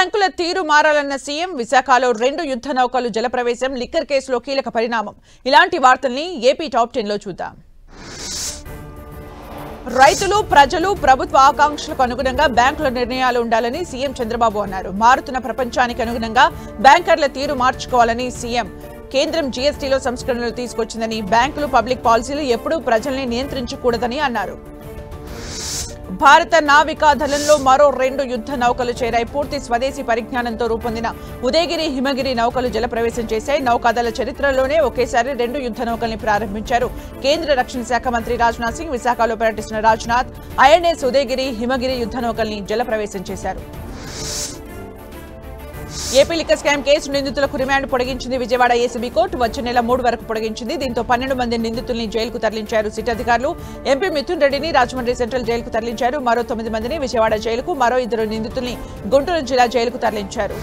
బ్యాంకుల తీరు మారాలన్న సీఎం విశాఖలో 2 యుద్ధ నౌకలు జలప్రవేశం లిక్కర్ కేసులో కీలక పరిణామం ఇలాంటి వార్తల్ని ఏపీ టాప్ 10 లో చూద్దాం రైతులు ప్రజలు ప్రభుత్వ ఆకాంక్షలకు అనుగుణంగా బ్యాంకుల నిర్ణయాలు ఉండాలని సీఎం చంద్రబాబు అన్నారు మారుతున్న ప్రపంచానికి అనుగుణంగా బ్యాంకర్ల తీరు మార్చుకోవాలని సీఎం కేంద్రం జీఎస్టీలో సంస్కరణలు తీసుకొచ్చిందని బ్యాంకులు పబ్లిక్ పాలసీలు ఎప్పుడూ ప్రజల్ని నియంత్రించకూడదని అన్నారు భారత నావికా దళంలో మరో 2 యుద్ధ నౌకలు చేరాయి పూర్తి స్వదేశీ పరిజ్ఞానంతో రూపొందిన ఉదయగిరి హిమగిరి నౌకలు జలప్రవేశం చేశాయి నౌకాదళ చరిత్రలోనే ఒకేసారి 2 యుద్ధ నౌకల్ని ప్రారంభించారు కేంద్ర రక్షణ శాఖ మంత్రి రాజ్నాథ్ సింగ్ విశాఖలో పర్యటిస్తున్న రాజ్నాథ్ ఐఎన్ఎస్ ఉదయగిరి హిమగిరి యుద్ధ నౌకల్ని జలప్రవేశం చేశారు ఏపీ లిక్కర్ స్కామ్ కేసు నిందితులకు రిమాండ్ పొడిగించింది విజయవాడ ఏసీబీ కోర్టు వచ్చే నెల 3 వరకు పొడిగించింది దీంతో 12 మంది నిందితుల్ని జైలుకు తరలించారు సిట్ అధికారులు ఎంపీ మిథున్ రెడ్డిని రాజమండ్రి సెంట్రల్ జైలుకు తరలించారు మరో 9 మందిని విజయవాడ జైలుకు మరో 2 నిందితుల్ని గుంటూరు జిల్లా జైలుకు తరలించారు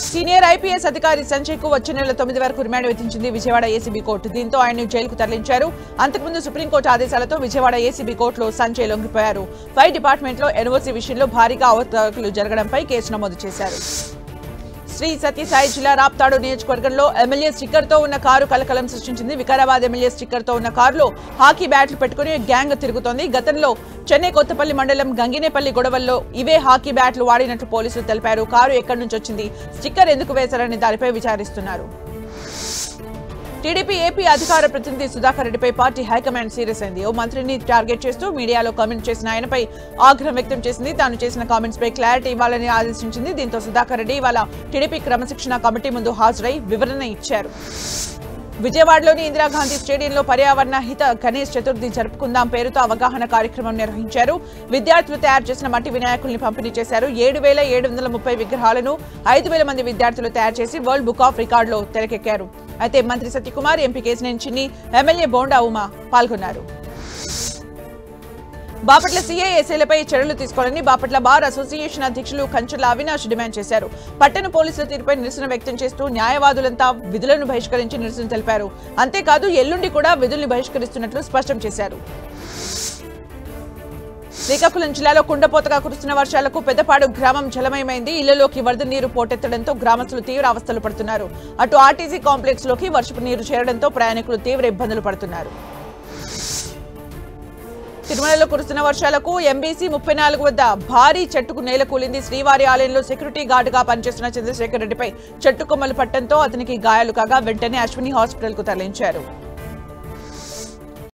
సీనియర్ ఐపీఎస్ అధికారి సంజయ్ కు వచ్చే నెల 9 వరకు రిమాండ్ విధించింది విజయవాడ ఏసీబీ కోర్టు దీంతో ఆయన్ను జైలుకు తరలించారు అంతకుముందు సుప్రీంకోర్టు ఆదేశాలతో విజయవాడ ఏసీబీ కోర్టులో సంజయ్ లొంగిపోయారు ఫైర్ డిపార్ట్మెంట్ లో ఎన్ఓసీ విషయంలో భారీగా అవకతవకలు జరగడంపై కేసు నమోదు చేశారు శ్రీ సత్యసాయి జిల్లా రాప్తాడు నియోజకవర్గంలో ఎమ్మెల్యే స్టిక్కర్ తో ఉన్న కారు కలకలం సృష్టించింది వికారాబాద్ ఎమ్మెల్యే స్టిక్కర్ తో ఉన్న కారులో హాకీ బ్యాట్లు పెట్టుకుని గ్యాంగ్ తిరుగుతోంది గతంలో చెన్నై కొత్తపల్లి మండలం గంగినేపల్లి గొడవల్లో ఇవే హాకీ బ్యాట్లు వాడినట్లు పోలీసులు తెలిపారు కారు ఎక్కడి నుంచి వచ్చింది స్టిక్కర్ ఎందుకు వేశారని దానిపై విచారిస్తున్నారు టీడీపీ ఏపీ అధికార ప్రతినిధి సుధాకర్ రెడ్డిపై పార్టీ హైకమాండ్ సీరియస్ అయింది ఓ మంత్రిని టార్గెట్ చేస్తూ మీడియాలో కామెంట్ చేసిన ఆయనపై ఆగ్రహం వ్యక్తం చేసింది తాను చేసిన కామెంట్స్ పై క్లారిటీ ఇవ్వాలని ఆదేశించింది దీంతో సుధాకర్ రెడ్డి ఇవాళ టీడీపీ క్రమశిక్షణ కమిటీ ముందు హాజరై వివరణ ఇచ్చారు విజయవాడలోని ఇందిరాగాంధీ స్టేడియంలో పర్యావరణ హిత గణేష్ చతుర్థి జరుపుకుందాం పేరుతో అవగాహన కార్యక్రమం నిర్వహించారు విద్యార్థులు తయారు చేసిన మట్టి వినాయకుల్ని పంపిణీ చేశారు 7,730 విగ్రహాలను 5,000 మంది విద్యార్థులు తయారు చేసి వరల్డ్ బుక్ ఆఫ్ రికార్డులో తెరకెక్కారు అయితే మంత్రి సత్యకుమార్ ఎంపీ కేశినేని చిన్ని ఎమ్మెల్యే బోండా ఉమా పాల్గొన్నారు బాపట్ల సీఐ ఎస్ఐలపై చర్యలు తీసుకోవాలని బాపట్ల బార్ అసోసియేషన్ అధ్యక్షులు కంచర్ల అవినాష్ డిమాండ్ చేశారు పట్టణ పోలీసుల తీరుపై నిరసన వ్యక్తం చేస్తూ న్యాయవాదులంతా విధులను బహిష్కరించి నిరసన తెలిపారు అంతేకాదు ఎల్లుండి కూడా విధుల్ని బహిష్కరిస్తున్నట్లు స్పష్టం చేశారు శ్రీకాకుళం జిల్లాలో కుండపోతగా కురుస్తున్న వర్షాలకు పెద్దపాడు గ్రామం జలమయమైంది ఇళ్లలోకి వరద నీరు పోటెత్తడంతో గ్రామస్తులు తీవ్ర అవస్థలు పడుతున్నారు అటు ఆర్టీసీ కాంప్లెక్స్ లోకి వర్షపు నీరు చేరడంతో ప్రయాణికులు తీవ్ర ఇబ్బందులు పడుతున్నారు తిరుమలలో కురుస్తున్న వర్షాలకు ఎంబీసీ 34 వద్ద భారీ చెట్టుకు నేల కూలింది శ్రీవారి ఆలయంలో సెక్యూరిటీ గార్డుగా పనిచేస్తున్న చంద్రశేఖర్ రెడ్డిపై చెట్టు కొమ్మలు పట్టడంతో అతనికి గాయాలు కాగా వెంటనే అశ్విని హాస్పిటల్ కు తరలించారు